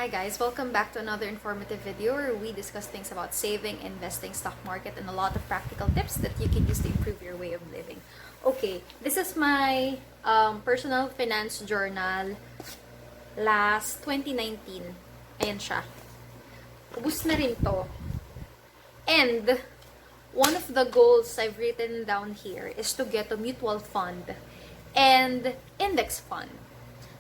Hi guys, welcome back to another informative video where we discuss things about saving, investing, stock market, and a lot of practical tips that you can use to improve your way of living. Okay, this is my personal finance journal last 2019. Ayan siya. Ubus na rin to. And one of the goals I've written down here is to get a mutual fund and index fund.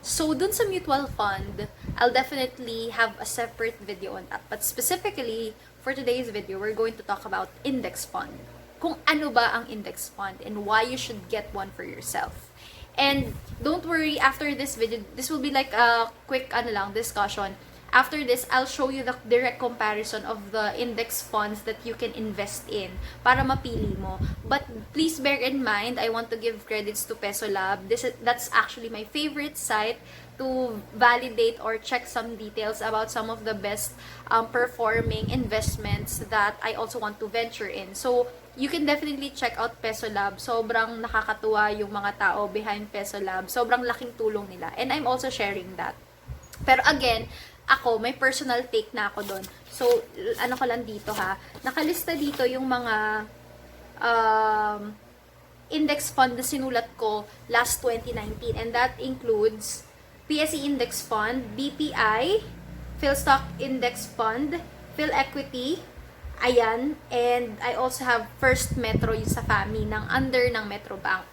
So, dun sa mutual fund, I'll definitely have a separate video on that. But specifically, for today's video, we're going to talk about index fund. Kung ano ba ang index fund and why you should get one for yourself. And don't worry, after this video, this will be like a quick discussion. After this, I'll show you the direct comparison of the index funds that you can invest in para mapili mo. But please bear in mind, I want to give credits to PesoLab. That's actually my favorite site to validate or check some details about some of the best performing investments that I also want to venture in. So, you can definitely check out PesoLab. Sobrang nakakatuwa yung mga tao behind PesoLab. Sobrang laking tulong nila. And I'm also sharing that. Pero again, ako, may personal take na ako doon. So, ano ko lang dito ha. Nakalista dito yung mga index fund na sinulat ko last 2019. And that includes PSE Index Fund, BPI, PhilStock Index Fund, PhilEquity, ayan. And I also have First Metro yung sa FAMI under ng Metro Bank.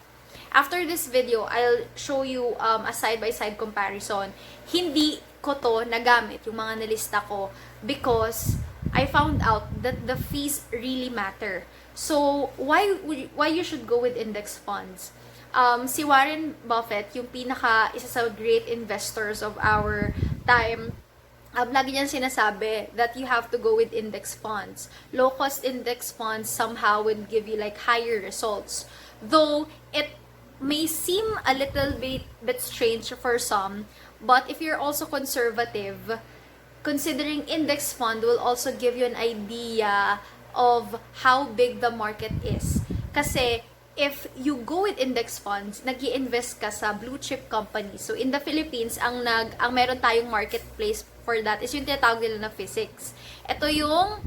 After this video, I'll show you a side-by-side comparison. Hindi ko to nagamit, yung mga nalista ko, because I found out that the fees really matter. So, why you should go with index funds? Si Warren Buffett, yung isa sa great investors of our time, lagi niyan sinasabi that you have to go with index funds. Low-cost index funds somehow would give you like higher results. Though, it may seem a little bit strange for some, but if you're also conservative, considering index fund will also give you an idea of how big the market is. Kasi if you go with index funds, nag-i-invest ka sa blue chip companies. So in the Philippines, ang meron tayong marketplace for that is yung tinatawag nila na physics. Ito yung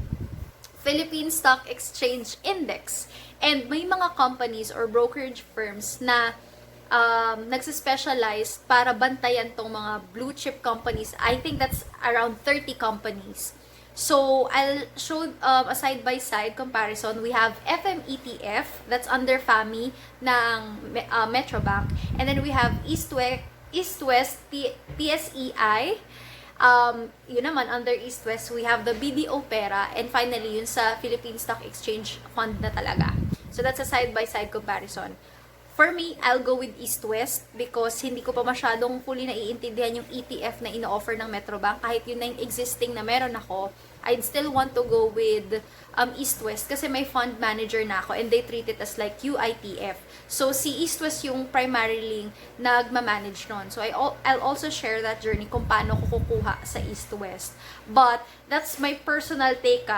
Philippine Stock Exchange Index. And may mga companies or brokerage firms na nagsispecialize para bantayan tong mga blue chip companies. I think that's around 30 companies. So, I'll show a side-by-side comparison. We have FMETF, that's under FAMI ng Metro Bank. And then we have East-West PSEI. Yun naman, under East-West, we have the BDO Pera. And finally, yun sa Philippine Stock Exchange Fund na talaga. So, that's a side-by-side comparison. For me, I'll go with East-West because hindi ko pa masyadong fully naiintindihan yung ETF na ino-offer ng Metrobank. Kahit yun na yung existing na meron ako, I'd still want to go with East-West kasi may fund manager na ako and they treat it as like UITF. So, si East-West yung primarily nagmamanage nun. So, I'll also share that journey kung paano ko kukuha sa East-West. But, that's my personal take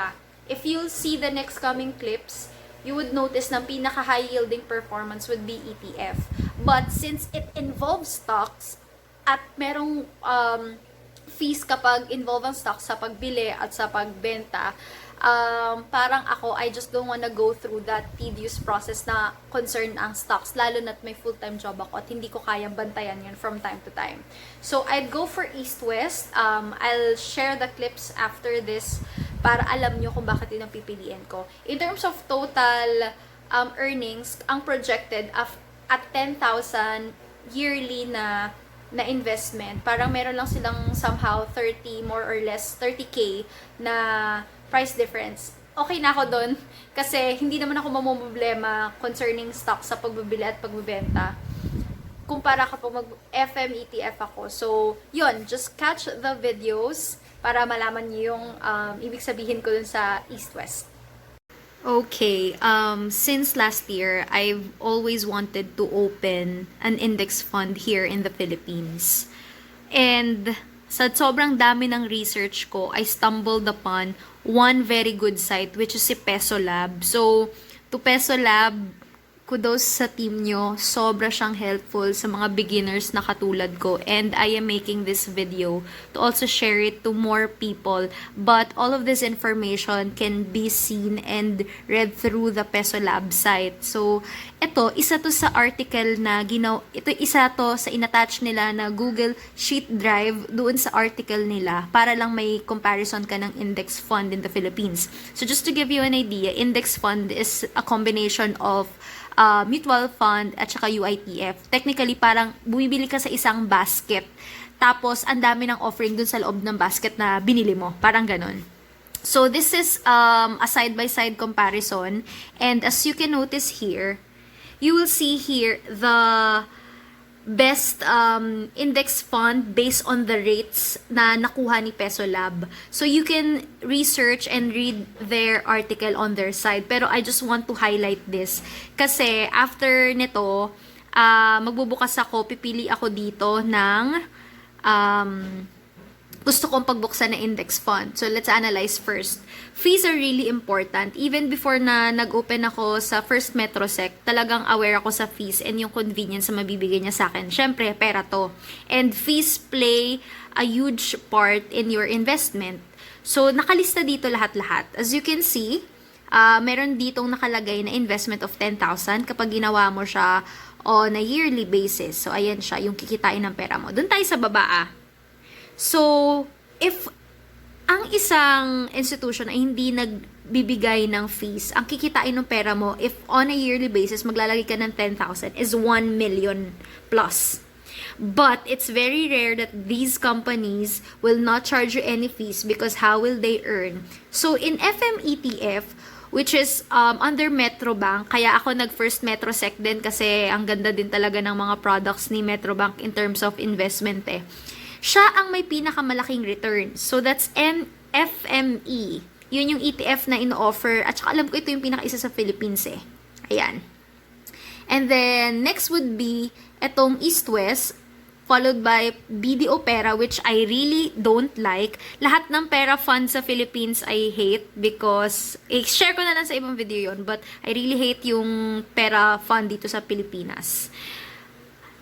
If you'll see the next coming clips, you would notice na pinaka-high yielding performance would be ETF. But since it involves stocks at merong fees kapag involve ang stocks sa pagbili at sa pagbenta, parang ako, I just don't wanna go through that tedious process na concern ang stocks, lalo na't may full-time job ako at hindi ko kayang bantayan yun from time to time. So, I'd go for East-West. I'll share the clips after this para alam nyo kung bakit yun ang pipiliin ko. In terms of total earnings, ang projected at 10,000 yearly na investment, parang meron lang silang somehow 30, more or less 30K na price difference. Okay na ako doon kasi hindi naman ako mamumblema concerning stock sa pagbibili at pagbebenta kumpara kapag mag-FM ETF ako. So, yun, just catch the videos para malaman niyo yung ibig sabihin ko dun sa East-West. Okay, since last year, I've always wanted to open an index fund here in the Philippines. And sa sobrang dami ng research ko, I stumbled upon one very good site, which is si PesoLab. So, to PesoLab, kudos sa team nyo. Sobra siyang helpful sa mga beginners na katulad ko. And I am making this video to also share it to more people. But all of this information can be seen and read through the PesoLab site. So, ito, isa to sa article na isa to sa inattach nila na Google Sheet Drive doon sa article nila para lang may comparison ka ng index fund in the Philippines. So, just to give you an idea, index fund is a combination of mutual fund at saka UITF. Technically, parang bumibili ka sa isang basket. Tapos, ang dami ng offering dun sa loob ng basket na binili mo. Parang ganon. So, this is a side-by-side comparison. And as you can notice here, you will see here the best index fund based on the rates na nakuha ni PesoLab. So, you can research and read their article on their site. Pero I just want to highlight this. Kasi after nito, magbubukas ako, pipili ako dito ng gusto kong pagbuksan na index fund. So, let's analyze first. Fees are really important. Even before na nag-open ako sa First Metrosec, talagang aware ako sa fees and yung convenience na mabibigay niya sa akin. Syempre, pera to. And fees play a huge part in your investment. So, nakalista dito lahat-lahat. As you can see, meron ditong nakalagay na investment of 10,000 kapag ginawa mo siya on a yearly basis. So, ayan siya, yung kikitain ng pera mo. Doon tayo sa baba, So, if ang isang institution ay hindi nagbibigay ng fees, ang kikitain ng pera mo, if on a yearly basis, maglalagay ka ng 10,000, is 1 million plus. But, it's very rare that these companies will not charge you any fees because how will they earn? So, in FMETF, which is under Metrobank, kaya ako nag-first Metrosec din kasi ang ganda din talaga ng mga products ni Metrobank in terms of investment siya ang may pinakamalaking return. So, that's FME. Yun yung ETF na ino-offer. At saka alam ko ito yung pinaka-isa sa Philippines Ayan. And then, next would be itong East-West, followed by BDO Pera, which I really don't like. Lahat ng pera funds sa Philippines I hate because, share ko na lang sa ibang video yon, but I really hate yung pera fund dito sa Pilipinas.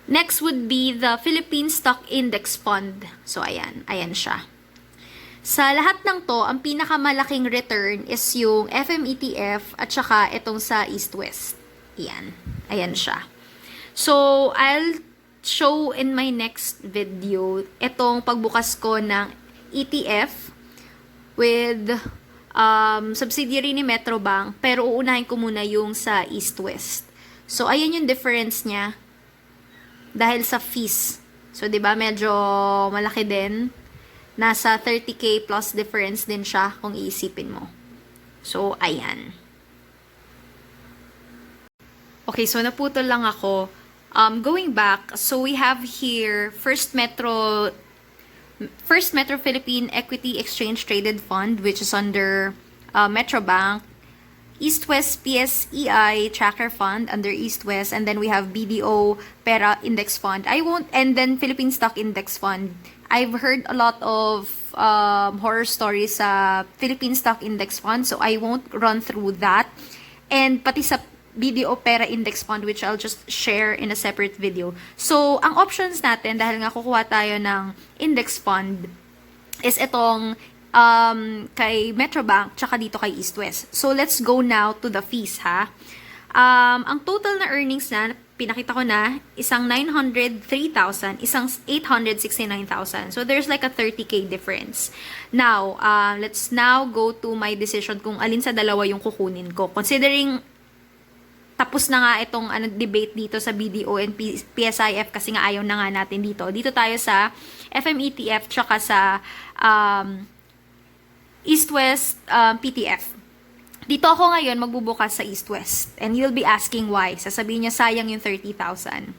Next would be the Philippine Stock Index Fund. So, ayan. Ayan siya. Sa lahat ng to, ang pinakamalaking return is yung FMETF at saka itong sa East-West. Ayan. Ayan siya. So, I'll show in my next video itong pagbukas ko ng ETF with subsidiary ni Metrobank. Pero uunahin ko muna yung sa East-West. So, ayan yung difference niya. Dahil sa fees. So, di ba medyo malaki din. Nasa 30K plus difference din siya kung iisipin mo. So, ayan. Okay, so naputol lang ako. Going back, so we have here First Metro Philippine Equity Exchange Traded Fund, which is under Metrobank. East-West PSEI Tracker Fund under East-West, and then we have BDO Pera Index Fund. And then Philippine Stock Index Fund. I've heard a lot of horror stories sa Philippine Stock Index Fund, so I won't run through that. And pati sa BDO Pera Index Fund, which I'll just share in a separate video. So, ang options natin, dahil nga kukuha tayo ng index fund, is itong kay Metrobank, tsaka dito kay East-West. So, let's go now to the fees, ang total na earnings na, pinakita ko na, isang 903,000, isang 869,000. So, there's like a 30K difference. Now, let's now go to my decision kung alin sa dalawa yung kukunin ko. Considering, tapos na nga itong debate dito sa BDO and PSIF kasi nga ayaw na nga natin dito. Dito tayo sa FMETF, tsaka sa East-West PTF. Dito ako ngayon magbubukas sa East-West. And you'll be asking why. Sasabihin niya sayang yung 30,000.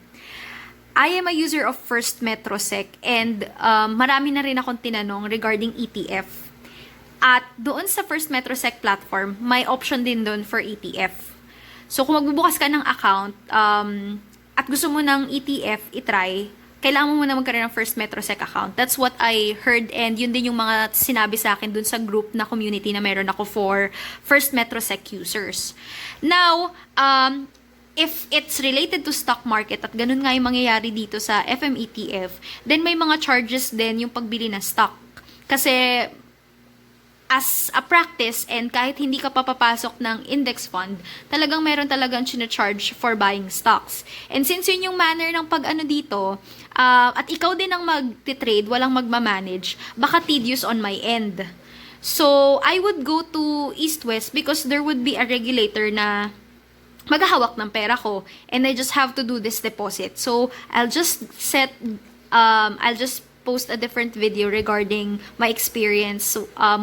I am a user of First Metrosec and marami na rin akong tinanong regarding ETF. At doon sa First Metrosec platform, may option din doon for ETF. So kung magbubukas ka ng account at gusto mo ng ETF itry, kailangan mo muna magkaroon ng First Metrosec account. That's what I heard and yun din yung mga sinabi sa akin dun sa group na community na meron ako for First Metrosec users. Now, if it's related to stock market at ganun nga yung mangyayari dito sa FMETF, then may mga charges din yung pagbili ng stock. Kasi as a practice and kahit hindi ka papapasok ng index fund, talagang meron talagang charge for buying stocks. And since yun yung manner ng pag-ano dito, at ikaw din ang mag-trade, walang magmamanage, baka tedious on my end. So, I would go to East-West because there would be a regulator na maghahawak ng pera ko and I just have to do this deposit. So, I'll just post a different video regarding my experience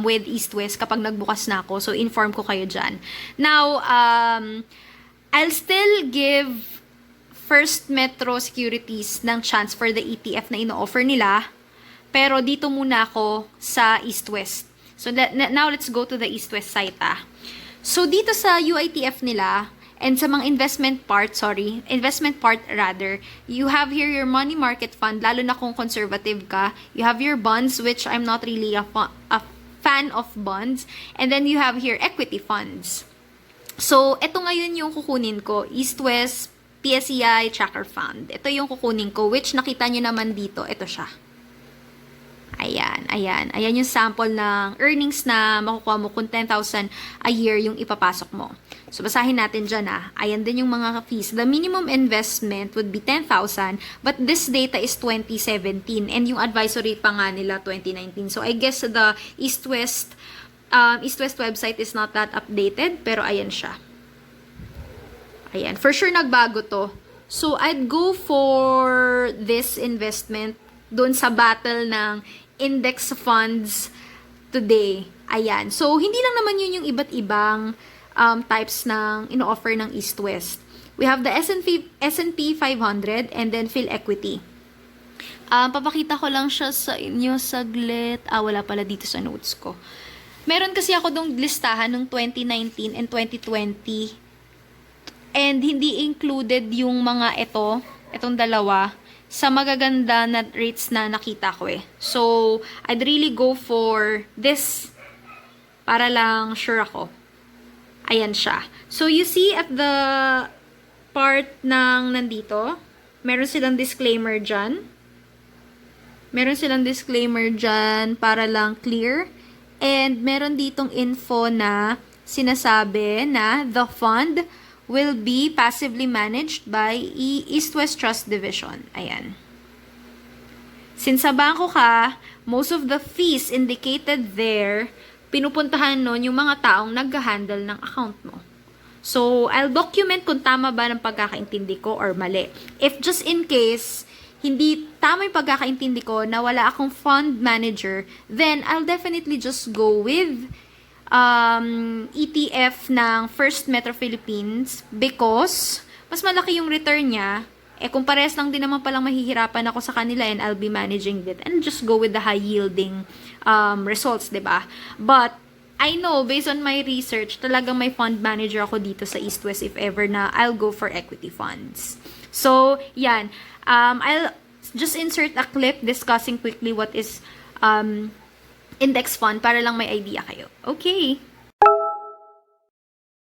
with East-West kapag nagbukas na ako. So, inform ko kayo dyan. Now, I'll still give First Metro Securities ng chance for the ETF na ino-offer nila. Pero dito muna ako sa East-West. So, now let's go to the East-West site. So, dito sa UITF nila, and sa mga investment part rather, you have here your money market fund, lalo na kung conservative ka. You have your bonds, which I'm not really a fan of bonds. And then you have here equity funds. So, ito ngayon yung kukunin ko, East-West PSEI Tracker Fund. Ito yung kukunin ko, which nakita nyo naman dito. Ito siya. Ayan, ayan. Ayan yung sample ng earnings na makukuha mo kung 10,000 a year yung ipapasok mo. So, basahin natin dyan Ayan din yung mga fees. The minimum investment would be 10,000, but this data is 2017 and yung advisory pa nga nila 2019. So, I guess the East-West website is not that updated, pero ayan siya. Ayan. For sure, nagbago to. So, I'd go for this investment doon sa battle ng index funds today. Ayan. So, hindi lang naman yun yung iba't ibang types ng ino-offer ng East-West. We have the S&P 500 and then Phil Equity. Papakita ko lang siya sa inyo saglit. Wala pala dito sa notes ko. Meron kasi ako dong listahan ng 2019 and 2020. And hindi included yung mga itong dalawa, sa magaganda na rates na nakita ko So, I'd really go for this para lang sure ako. Ayan siya. So, you see at the part ng nandito, meron silang disclaimer dyan. Meron silang disclaimer dyan para lang clear. And meron ditong info na sinasabi na the fund will be passively managed by East-West Trust Division. Ayan. Since sa bangko ka, most of the fees indicated there, pinupuntahan nun yung mga taong nag-handle ng account mo. So, I'll document kung tama ba ng pagkakaintindi ko or mali. If just in case, hindi tama yung pagkakaintindi ko na wala akong fund manager, then I'll definitely just go with ETF ng First Metro Philippines because mas malaki yung return niya. Kung parehas lang din naman palang mahihirapan ako sa kanila and I'll be managing it and just go with the high yielding results, diba? But I know, based on my research, talagang may fund manager ako dito sa East-West if ever na I'll go for equity funds. So, yan. I'll just insert a clip discussing quickly what is index fund para lang may idea kayo. Okay.